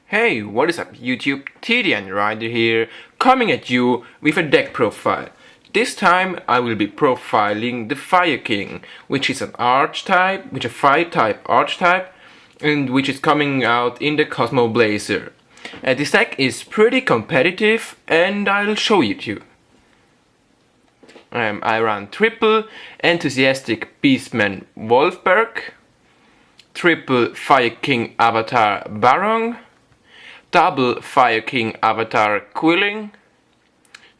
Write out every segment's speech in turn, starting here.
Hey, what is up YouTube? TDNRider here, coming at you with a deck profile. This time I will be profiling the Fire King, which is an archetype, which is a fire type archetype, and which is coming out in the Cosmo Blazer. This deck is pretty competitive and I'll show it to you. I run triple Enthusiastic Beastman Wolfberg, triple Fire King Avatar Barong, double Fire King Avatar Quilling,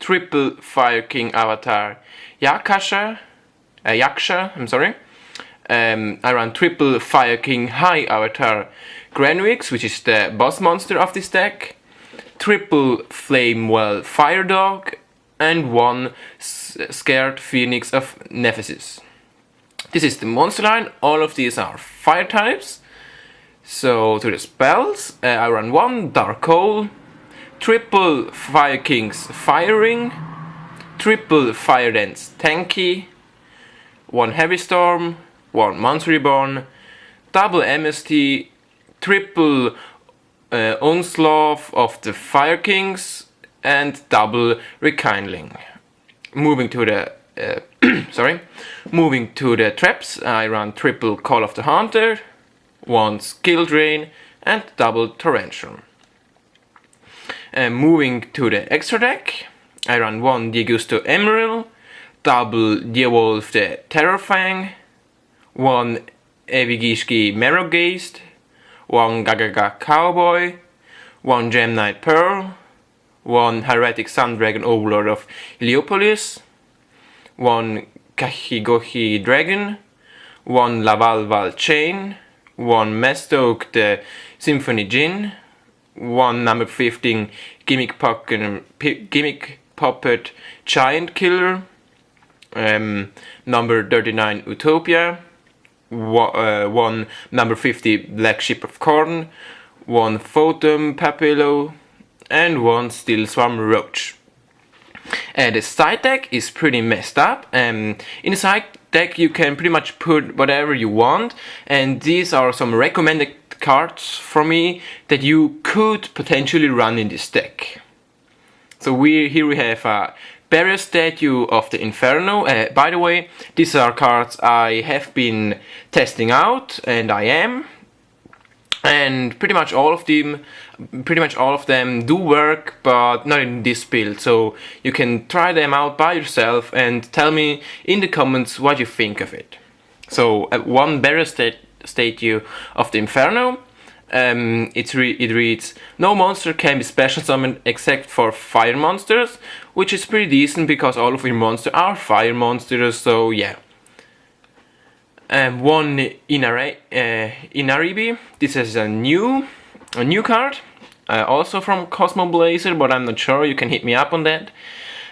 triple Fire King Avatar Yaksha. I run triple Fire King High Avatar Granwix, which is the boss monster of this deck, triple Flamewell Fire Dog, and one Scared Phoenix of Nephesis. This is the monster line. All of these are fire types. So to the spells, I run one Dark Hole, triple Fire King's Firing, triple Fire Dance Tanky, one Heavy Storm, one Monster Reborn, double MST, triple Onslaught of the Fire Kings, and double Rekindling. Moving to the moving to the traps, I run triple Call of the Hunter, one Skill Drain, and double Torrential. Moving to the extra deck, I run one Diegusto Emerald, double Deowolf the Terrorfang, one Evigishki Merrogeist, one Gagaga Cowboy, one Gem Knight Pearl, one Heretic Sun Dragon Overlord of Heliopolis, one Kahigohi Dragon, one Lavalval Chain, one Mestoke the Symphony Djinn, one number 15 Gimmick Puppet Giant Killer, number 39 Utopia, one number 50 Black Ship of Corn, one Photon Papillo, and one Steel Swarm Roach. The side deck is pretty messed up. In the side deck you can pretty much put whatever you want, and these are some recommended cards for me that you could potentially run in this deck. So here we have a Barrier Statue of the Inferno. By the way, these are cards I have been testing out, and I am. And pretty much all of them do work, but not in this build. So you can try them out by yourself and tell me in the comments what you think of it. So one Barrier Statue of the Inferno. It reads: no monster can be special summoned except for fire monsters, which is pretty decent because all of your monsters are fire monsters. So yeah. One Inaribi. This is a new card, also from Cosmo Blazer, but I'm not sure. You can hit me up on that.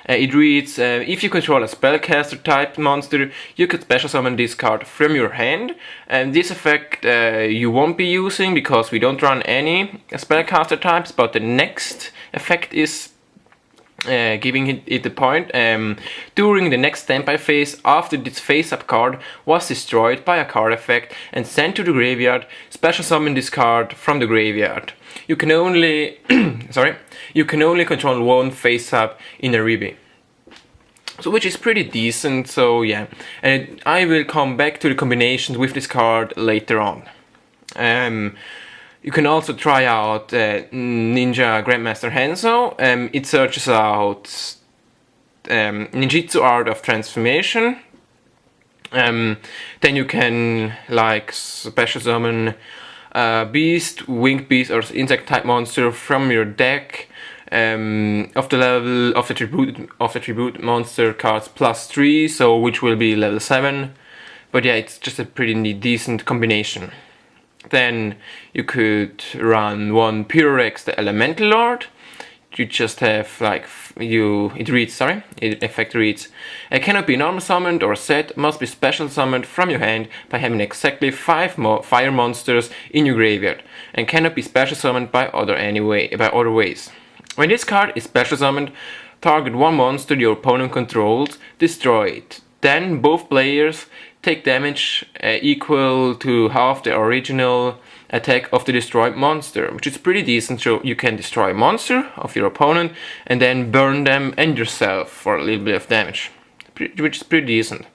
It reads: if you control a spellcaster type monster, you could special summon this card from your hand. And this effect you won't be using because we don't run any spellcaster types. But the next effect is giving it the point. During the next standby phase, after this face-up card was destroyed by a card effect and sent to the graveyard, special summon this card from the graveyard. You can only control one face-up Inaribi. So which is pretty decent. So yeah, and I will come back to the combinations with this card later on. You can also try out Ninja Grandmaster Hanzo. It searches out Ninjutsu Art of Transformation. Then you can like special summon Beast, Winged Beast, or Insect type monster from your deck of the level of the tribute monster cards +3, so which will be level 7. But yeah, it's just a pretty decent combination. Then you could run one Pyrex the Elemental Lord. You just have like effect reads: it cannot be normal summoned or set, must be special summoned from your hand by having exactly 5 fire monsters in your graveyard, and cannot be special summoned by other ways. When this card is special summoned, target one monster your opponent controls, destroy it. Then both players take damage equal to half the original attack of the destroyed monster, which is pretty decent. So you can destroy a monster of your opponent and then burn them and yourself for a little bit of damage, which is pretty decent.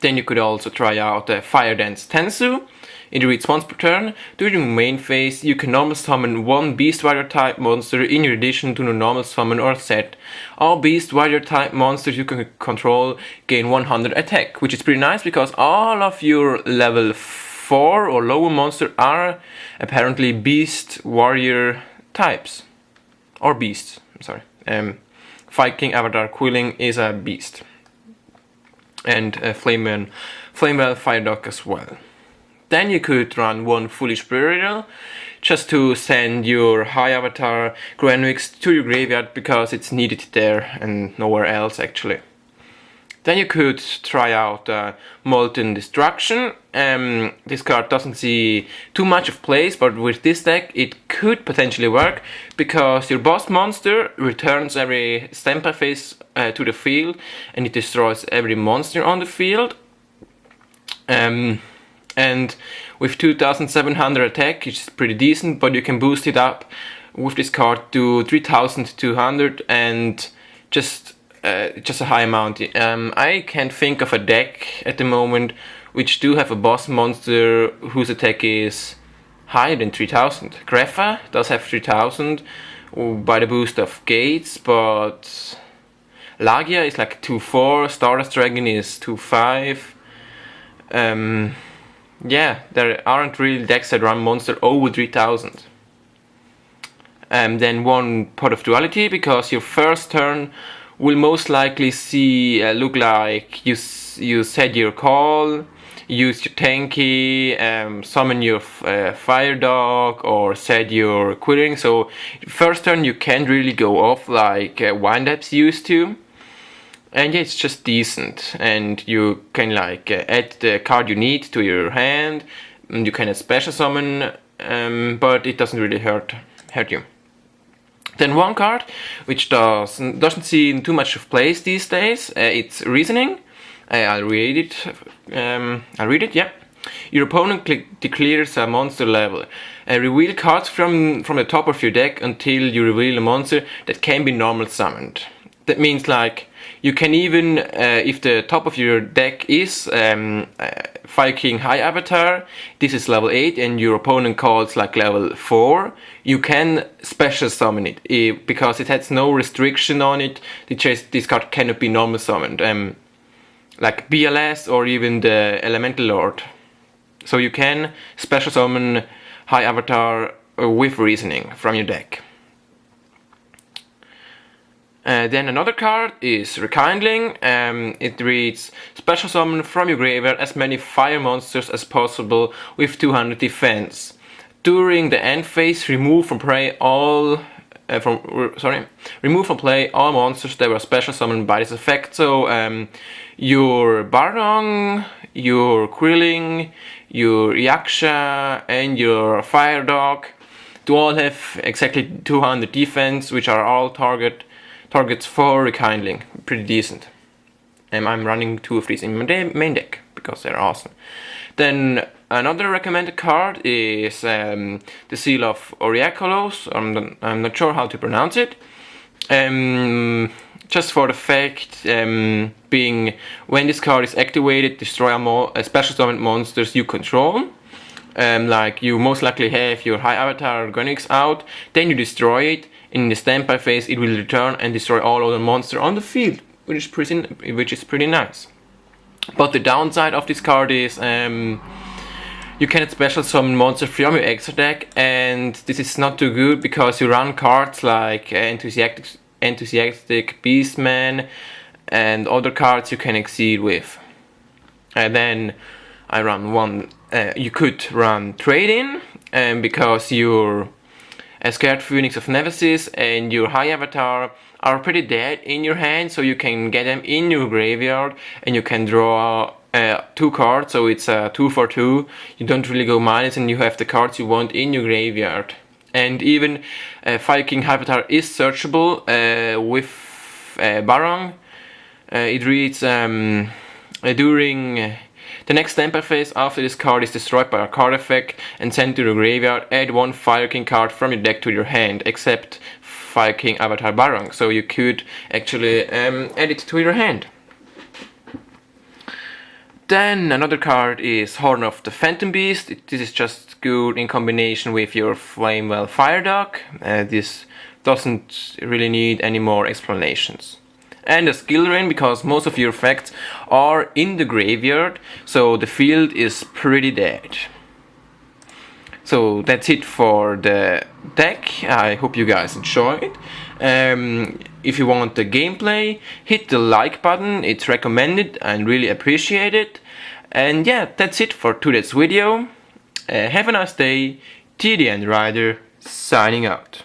Then you could also try out Fire Dance Tensu. It reads once per turn. During the main phase, you can normal summon one Beast Warrior type monster in addition to the normal summon or set. All Beast Warrior type monsters you can control gain 100 attack, which is pretty nice because all of your level 4 or lower monsters are apparently Beast Warrior types. Or beasts, I'm sorry. Viking Avatar Quilling is a beast. And Flamewell Firedog as well. Then you could run one Foolish Burial just to send your High Avatar Granwix to your graveyard because it's needed there and nowhere else actually. Then you could try out Molten Destruction. This card doesn't see too much of place, but with this deck it could potentially work because your boss monster returns every standby phase to the field and it destroys every monster on the field. And with 2700 attack, it's pretty decent, but you can boost it up with this card to 3200 and just a high amount. I can't think of a deck at the moment which do have a boss monster whose attack is higher than 3000. Greffa does have 3000 by the boost of Gates, but Lagia is like 2-4, Stardust Dragon is 2-5. Yeah, there aren't really decks that run monster over 3000. Then one Pot of Duality, because your first turn will most likely look like you set your call, use your tanky, summon your fire dog, or set your quitting. So first turn you can't really go off like wind-ups used to. And yeah, it's just decent, and you can like add the card you need to your hand, and you can special summon, but it doesn't really hurt you. Then one card which doesn't see too much of place these days. It's Reasoning. I'll read it. Yeah. Your opponent declares a monster level. Reveal cards from the top of your deck until you reveal a monster that can be normal summoned. That means like you can even, if the top of your deck is Fire King High Avatar, this is level 8 and your opponent calls like level 4, you can special summon it, because it has no restriction on it. This card cannot be normal summoned, like BLS or even the Elemental Lord. So you can special summon High Avatar with Reasoning from your deck. Then another card is Rekindling. It reads, special summon from your graveyard as many fire monsters as possible with 200 defense. During the end phase, remove from play all monsters that were special summoned by this effect. So your Barong, your Quilling, your Yaksha, and your Fire Dog do all have exactly 200 defense, which are all targets for Rekindling. Pretty decent. I'm running 2 of these in my main deck because they're awesome. Then another recommended card is the Seal of Oriakolos. I'm not sure how to pronounce it. Just for the fact being, when this card is activated, destroy special summoned monsters you control. Like you most likely have your High Avatar Granix out, then you destroy it. In the standby phase, it will return and destroy all other monsters on the field, which is pretty nice. But the downside of this card is you cannot special summon monsters from your extra deck, and this is not too good because you run cards like Enthusiastic Beastman and other cards you can exceed with. And then I run one. You could run Trade-In, because your Scared Phoenix of Nemesis and your High Avatar are pretty dead in your hand, so you can get them in your graveyard and you can draw 2 cards, so it's a 2 for 2. You don't really go minus and you have the cards you want in your graveyard. And even Fire King High Avatar is searchable with Barong. It reads During the next standby phase after this card is destroyed by a card effect and sent to the graveyard, add one Fire King card from your deck to your hand, except Fire King Avatar Barang. So you could actually add it to your hand. Then another card is Horn of the Phantom Beast. This is just good in combination with your Flamewell Fire Dog. This doesn't really need any more explanations. And a skill drain, because most of your effects are in the graveyard, so the field is pretty dead. So that's it for the deck. I hope you guys enjoyed. If you want the gameplay, hit the like button, it's recommended and really appreciated. And yeah, that's it for today's video. Have a nice day. TDNRider signing out.